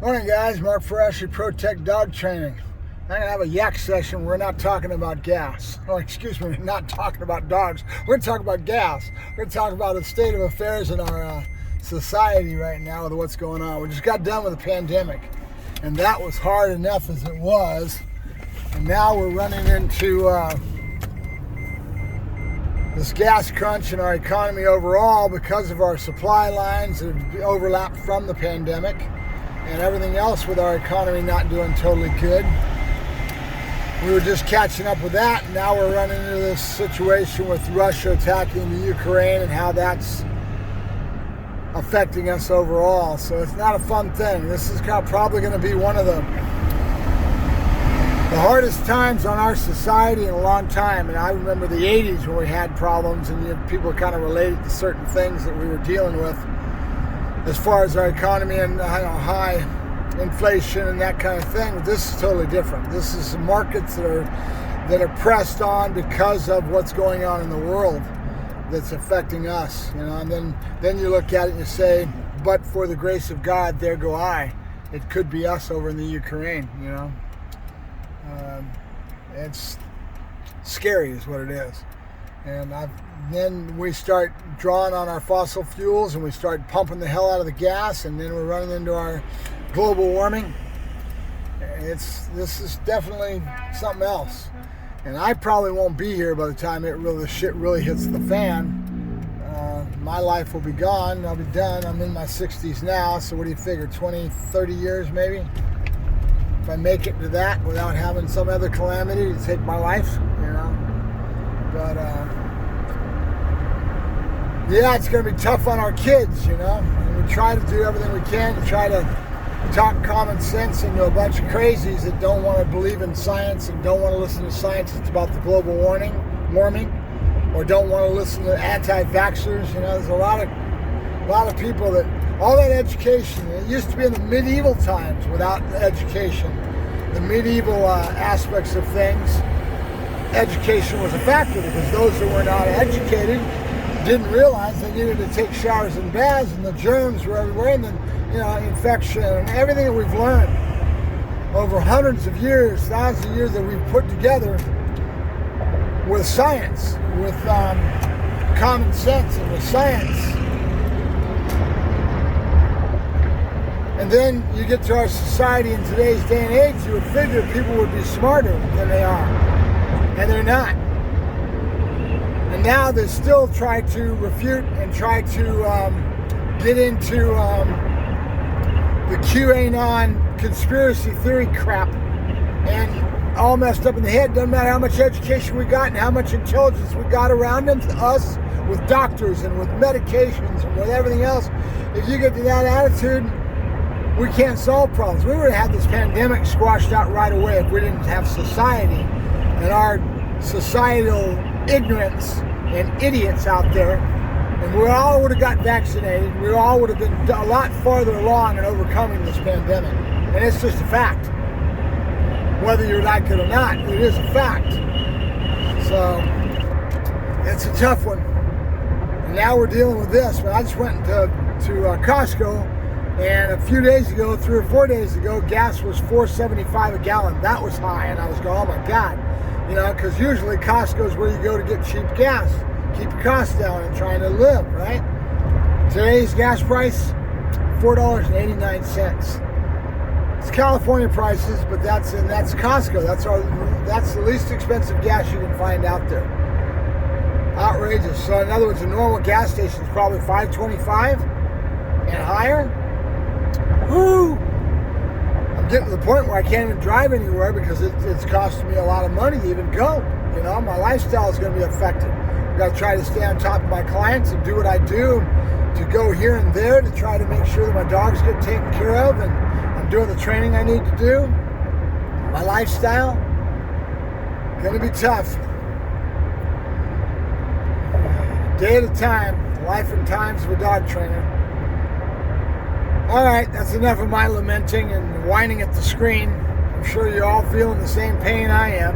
Morning guys, Mark Ferrasci, Protect Dog Training. I'm going to have a Yack session. We're not talking about gas. Oh, excuse me, we're not talking about dogs. We're going to talk about gas. We're going to talk about the state of affairs in our society right now with what's going on. We just got done with the pandemic, and that was hard enough as it was. And now we're running into this gas crunch in our economy overall because of our supply lines that have overlapped from the pandemic and everything else with our economy not doing totally good. We were just catching up with that, and now we're running into this situation with Russia attacking the Ukraine and how that's affecting us overall. So it's not a fun thing. This is probably going to be one of the hardest times on our society in a long time. And I remember the 80s when we had problems, and people kind of related to certain things that we were dealing with as far as our economy and high inflation and that kind of thing. This is totally different. This is markets that are pressed on because of what's going on in the world that's affecting us. And then you look at it and you say, but for the grace of God, there go I. It could be us over in the Ukraine. It's scary is what it is. And then we start drawing on our fossil fuels, and we start pumping the hell out of the gas, and then we're running into our global warming. This is definitely something else. And I probably won't be here by the time the shit really hits the fan. My life will be gone. I'll be done. I'm in my 60s now, so what do you figure, 20, 30 years maybe? If I make it to that without having some other calamity to take my life, But, yeah, it's going to be tough on our kids, And we try to do everything we can to try to talk common sense into a bunch of crazies that don't want to believe in science and don't want to listen to scientists about the global warming, or don't want to listen to anti-vaxxers. There's a lot of people that, all that education, it used to be in the medieval times without education, the medieval aspects of things, education was a factor because those that were not educated didn't realize they needed to take showers and baths, and the germs were everywhere, and then infection and everything that we've learned over hundreds of years, thousands of years that we've put together with science, with common sense and with science. And then you get to our society in today's day and age, you would figure people would be smarter than they are, and they're not. And now they still try to refute and try to get into the QAnon conspiracy theory crap, and all messed up in the head. Doesn't matter how much education we got and how much intelligence we got around us with doctors and with medications and with everything else. If you get to that attitude, we can't solve problems. We would have had this pandemic squashed out right away if we didn't have society and our societal ignorance and idiots out there. And we all would have got vaccinated. We all would have been a lot farther along in overcoming this pandemic. And it's just a fact. Whether you like it or not, it is a fact. So, it's a tough one. And now we're dealing with this. But I just went to Costco, and a few days ago, 3 or 4 days ago, gas was $4.75 a gallon. That was high, and I was going, oh my God. Because usually Costco is where you go to get cheap gas. Keep your costs down and trying to live, right? Today's gas price, $4.89. It's California prices, but that's Costco. That's the least expensive gas you can find out there. Outrageous. So in other words, a normal gas station is probably $5.25 and higher. Woo! I'm getting to the point where I can't even drive anywhere because it's costing me a lot of money to even go. My lifestyle is going to be affected. I've got to try to stay on top of my clients and do what I do, to go here and there to try to make sure that my dogs get taken care of, and I'm doing the training I need to do. My lifestyle, going to be tough. Day at a time, life and times of a dog trainer. All right, that's enough of my lamenting and whining at the screen. I'm sure you're all feeling the same pain I am.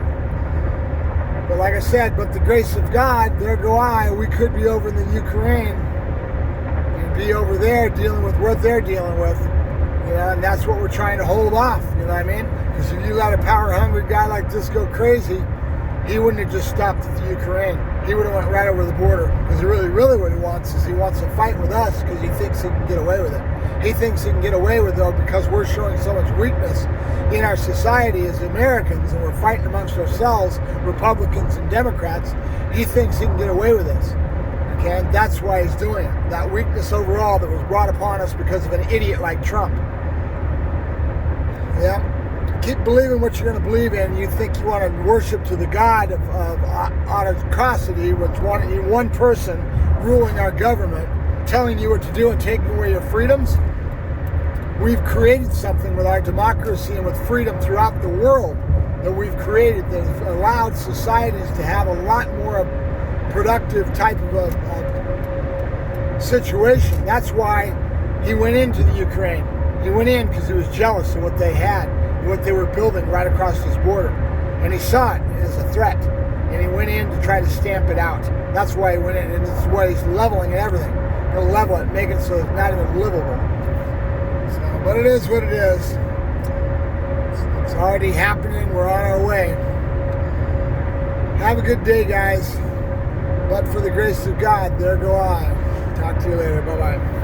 But like I said, but the grace of God, there go I. We could be over in the Ukraine and be over there dealing with what they're dealing with. You know, and that's what we're trying to hold off. You know what I mean? Because if you let a power-hungry guy like this go crazy, he wouldn't have just stopped at the Ukraine. He would have went right over the border. Because really what he wants is he wants to fight with us because he thinks he can get away with it. He thinks he can get away with it, though, because we're showing so much weakness in our society as Americans, and we're fighting amongst ourselves, Republicans and Democrats. He thinks he can get away with this. Okay, and that's why he's doing it. That weakness overall that was brought upon us because of an idiot like Trump. Yeah. Keep believing what you're going to believe in. You think you want to worship to the God of autocracy, which one person ruling our government, telling you what to do and taking away your freedoms. We've created something with our democracy and with freedom throughout the world that we've created that has allowed societies to have a lot more productive type of situation. That's why he went into the Ukraine. He went in because he was jealous of what they had, what they were building right across his border. And he saw it as a threat. And he went in to try to stamp it out. That's why he went in, and this is why he's leveling everything. He'll level it, make it so it's not even livable. So, but it is what it is. It's already happening. We're on our way. Have a good day, guys. But for the grace of God, there go I. Talk to you later. Bye-bye.